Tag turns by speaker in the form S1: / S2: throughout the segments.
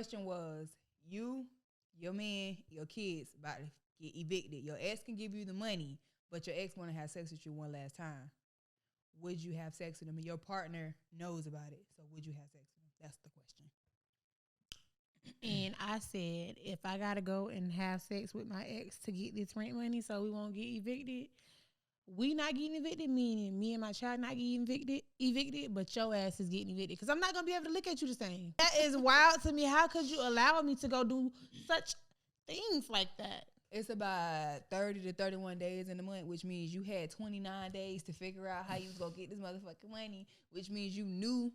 S1: question was, you, your man, your kids about to get evicted. Your ex can give you the money, but your ex want to have sex with you one last time. Would you have sex with him? And your partner knows about it. So would you have sex with him? That's the question.
S2: And I said, if I got to go and have sex with my ex to get this rent money so we won't get evicted, we not getting evicted, meaning me and my child not getting evicted, but your ass is getting evicted. Because I'm not going to be able to look at you the same. That is wild to me. How could you allow me to go do such things like that?
S1: It's about 30 to 31 days in the month, which means you had 29 days to figure out how you was going to get this motherfucking money, which means you knew.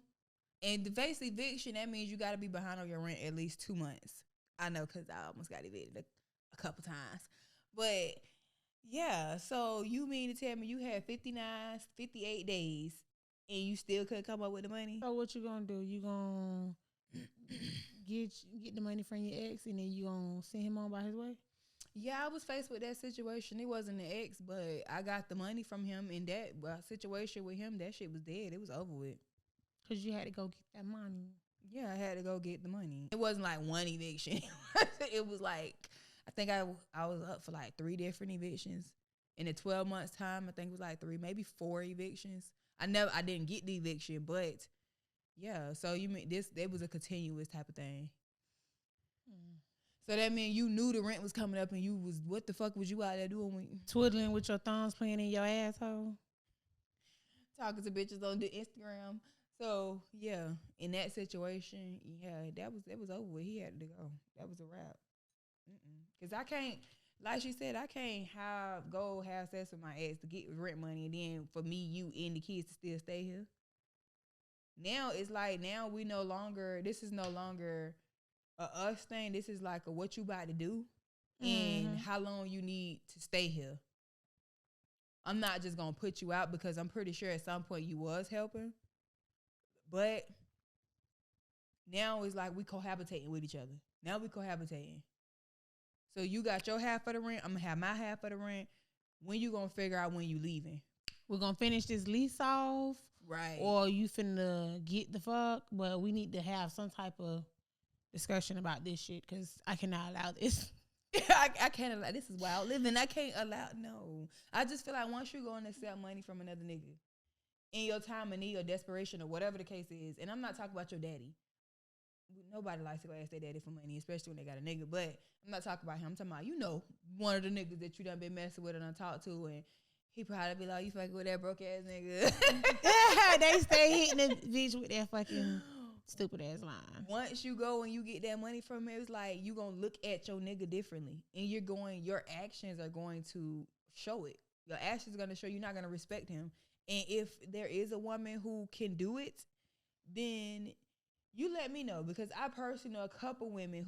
S1: And the face eviction, that means you got to be behind on your rent at least 2 months. I know because I almost got evicted a couple times. But, yeah, so you mean to tell me you had 58 days and you still couldn't come up with the money?
S2: So what you going to do? You going to get the money from your ex and then you going to send him on by his way?
S1: Yeah, I was faced with that situation. It wasn't an ex, but I got the money from him, and that situation with him, that shit was dead. It was over with.
S2: Because you had to go get that money.
S1: Yeah, I had to go get the money. It wasn't like one eviction. It was like, I think I was up for like 3 different evictions. In a 12 months time, I think it was like 3, maybe 4 evictions. I didn't get the eviction, but yeah, so you mean it was a continuous type of thing. So that meant you knew the rent was coming up and you was, what the fuck was you out there doing?
S2: Twiddling with your thumbs playing in your asshole?
S1: Talking to bitches on the Instagram. So, yeah, in that situation, yeah, that was over with. He had to go. That was a wrap. Because I can't, like she said, I can't go have sex with my ex to get rent money and then for me, you, and the kids to still stay here. Now it's like, now we no longer, this is no longer a us thing. This is like a what you about to do and how long you need to stay here. I'm not just going to put you out because I'm pretty sure at some point you was helping. But now it's like we cohabitating with each other. Now we cohabitating. So you got your half of the rent. I'm going to have my half of the rent. When you going to figure out when you leaving?
S2: We're going to finish this lease off.
S1: Right.
S2: Or you finna get the fuck. But we need to have some type of discussion about this shit because I cannot allow this.
S1: I can't allow. This is wild living. I can't allow. No. I just feel like once you go and accept money from another nigga, in your time of need or desperation or whatever the case is, and I'm not talking about your daddy. Nobody likes to go ask their daddy for money, especially when they got a nigga. But I'm not talking about him. I'm talking about, one of the niggas that you done been messing with and done talked to, and he probably be like, you fucking with that broke ass nigga.
S2: They stay hitting the bitch with that fucking stupid ass line.
S1: Once you go and you get that money from him, it's like you gonna look at your nigga differently, and your actions are going to show it. Your actions are gonna show you're not gonna respect him. And if there is a woman who can do it, then you let me know, because I personally know a couple women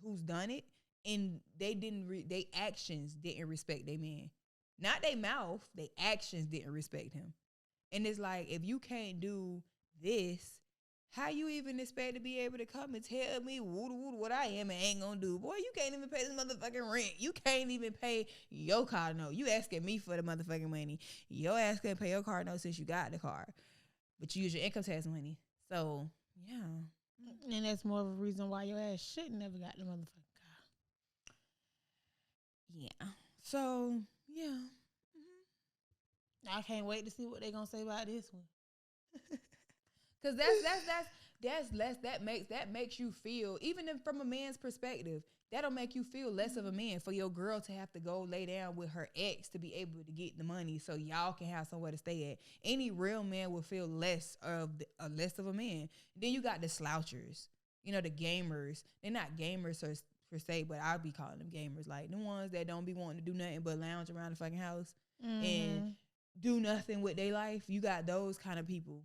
S1: who's done it and they actions didn't respect their man. Not their mouth, they actions didn't respect him. And it's like, if you can't do this, how you even expect to be able to come and tell me what I am and ain't gonna do? Boy, you can't even pay this motherfucking rent. You can't even pay your car note. You asking me for the motherfucking money. Your ass can't pay your car note since you got the car. But you use your income tax money. So, yeah.
S2: And that's more of a reason why your ass shouldn't never got the motherfucking car.
S1: Yeah. So, yeah.
S2: I can't wait to see what they gonna say about this one.
S1: Cause that makes you feel, even from a man's perspective, that'll make you feel less of a man for your girl to have to go lay down with her ex to be able to get the money so y'all can have somewhere to stay at. Any real man will feel less of a man. Then you got the slouchers, the gamers. They're not gamers per se, but I'll be calling them gamers, like the ones that don't be wanting to do nothing but lounge around the fucking house and do nothing with their life. You got those kind of people.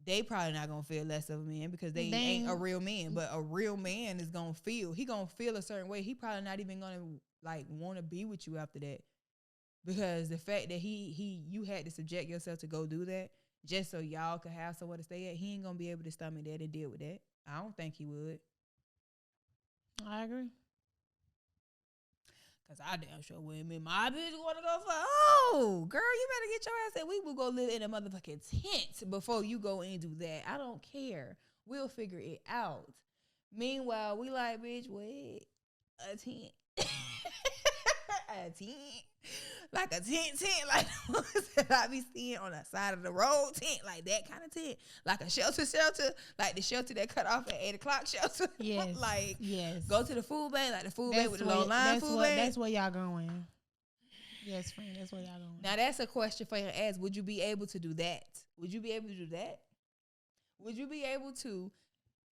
S1: They probably not gonna feel less of a man because they ain't a real man. But a real man is gonna feel a certain way. He probably not even gonna want to be with you after that, because the fact that you had to subject yourself to go do that just so y'all could have somewhere to stay at, he ain't gonna be able to stomach that and deal with that. I don't think he would.
S2: I agree.
S1: Cause I damn sure wouldn't. My bitch want to go for, girl, you better get your ass. We will go live in a motherfucking tent before you go and do that. I don't care. We'll figure it out. Meanwhile, we like, bitch, wait, a tent. A tent. Like a tent, like the ones that I be seeing on the side of the road tent, like that kind of tent. Like a shelter, like the shelter that cut off at 8 o'clock shelter.
S2: Yes.
S1: Like,
S2: yes.
S1: go to the food bank, like the food bank with the low line food bank.
S2: That's where y'all going. Yes, friend, that's where y'all going.
S1: Now, that's a question for you to ask. Would you be able to do that? Would you be able to do that? Would you be able to,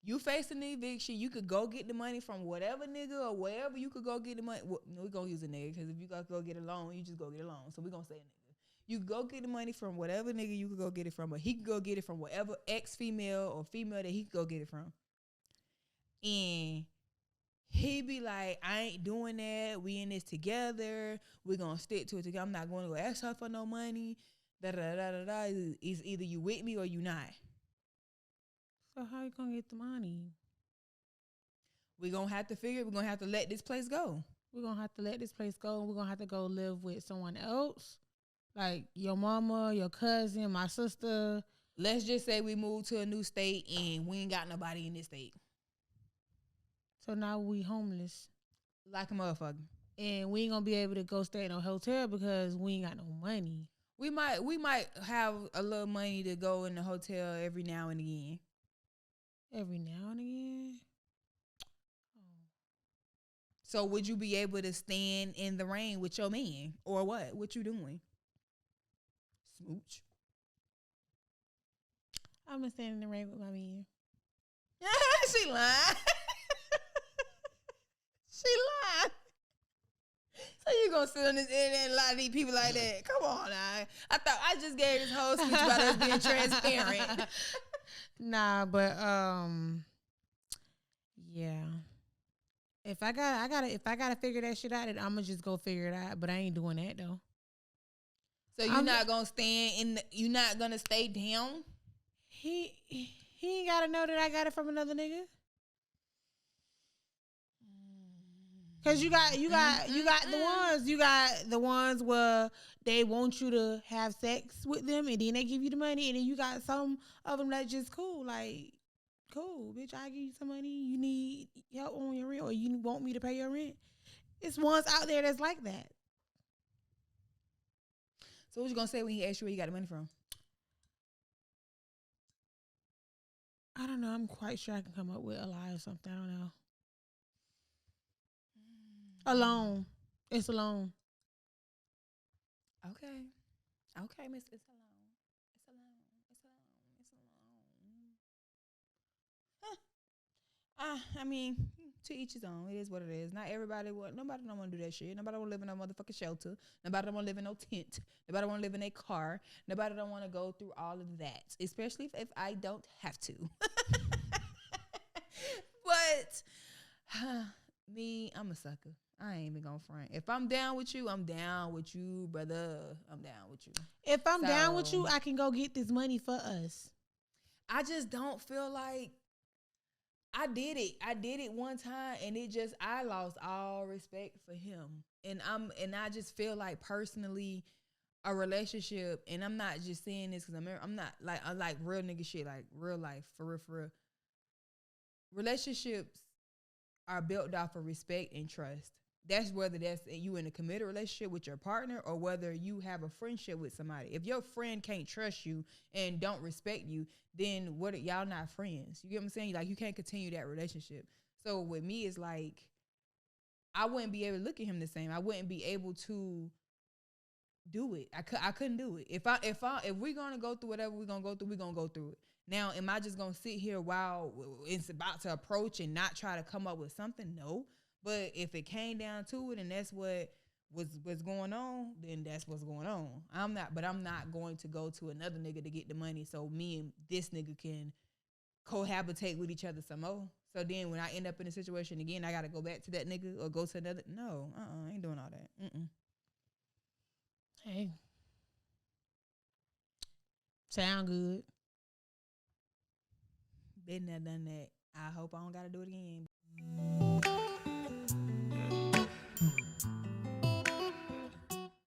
S1: you facing the eviction, you could go get the money from whatever nigga or wherever you could go get the money. Well, no, we're going to use a nigga because if you got to go get a loan, you just go get a loan. So we're going to say a nigga. You go get the money from whatever nigga you could go get it from, or he could go get it from whatever ex-female or female that he could go get it from. And he be like, I ain't doing that. We in this together. We're going to stick to it together. I'm not going to go ask her for no money. Da-da-da-da-da. It's either you with me or you not.
S2: So how you going to get the money?
S1: We're going to have to figure, we're going to have to let this place go.
S2: We're going to have to let this place go, and we're going to have to go live with someone else. Like your mama, your cousin, my sister.
S1: Let's just say we moved to a new state and we ain't got nobody in this state.
S2: So now we homeless.
S1: Like a motherfucker.
S2: And we ain't gonna be able to go stay in a hotel because we ain't got no money.
S1: We might have a little money to go in the hotel every now and again.
S2: Every now and again?
S1: So would you be able to stand in the rain with your man? Or what? What you doing? Smooch.
S2: I'm gonna stand in the rain with my man.
S1: She lying. She lying. So you gonna sit on this internet and lie to these people like that? Come on, I thought I just gave this whole speech about us being transparent.
S2: Nah, but yeah. If I gotta figure that shit out, then I'ma just go figure it out. But I ain't doing that though.
S1: So you're not gonna stand in you're not gonna stay down?
S2: He ain't gotta know that I got it from another nigga. Cause you got the ones where they want you to have sex with them and then they give you the money, and then you got some of them that just cool, like, cool, bitch, I give you some money, you need help on your rent or you want me to pay your rent. It's ones out there that's like that.
S1: So what you gonna say when he asks you where you got the money from?
S2: I don't know. I'm quite sure I can come up with a lie or something. I don't know. A loan. It's a loan.
S1: Okay, miss. It's a loan. It's a loan. It's a loan. It's a loan. Huh. I mean, to each his own. It is what it is. Not everybody nobody don't want to do that shit. Nobody want to live in no motherfucking shelter. Nobody don't want to live in no tent. Nobody want to live in a car. Nobody don't want to go through all of that. Especially if I don't have to. But me, I'm a sucker. I ain't even gonna front. If I'm down with you, I'm down with you, brother. I'm down with you.
S2: If I'm down with you, I can go get this money for us.
S1: I just don't feel like I did it. I did it one time, and I lost all respect for him. And I just feel like personally, a relationship, and I'm not just saying this because I'm not like, I like real nigga shit, like real life, for real. Relationships are built off of respect and trust. That's whether that's you in a committed relationship with your partner or whether you have a friendship with somebody. If your friend can't trust you and don't respect you, then y'all not friends. You get what I'm saying? Like, you can't continue that relationship. So with me, it's like, I wouldn't be able to look at him the same. I wouldn't be able to do it. I couldn't do it. If we're gonna go through whatever we're gonna go through it. Now, am I just gonna sit here while it's about to approach and not try to come up with something? No. But if it came down to it and that's what was going on, then that's what's going on. I'm not going to go to another nigga to get the money so me and this nigga can cohabitate with each other some more. So then when I end up in a situation again, I got to go back to that nigga or go to another. No, I ain't doing all that.
S2: Hey. Sound good.
S1: Been there, done that. I hope I don't got to do it again.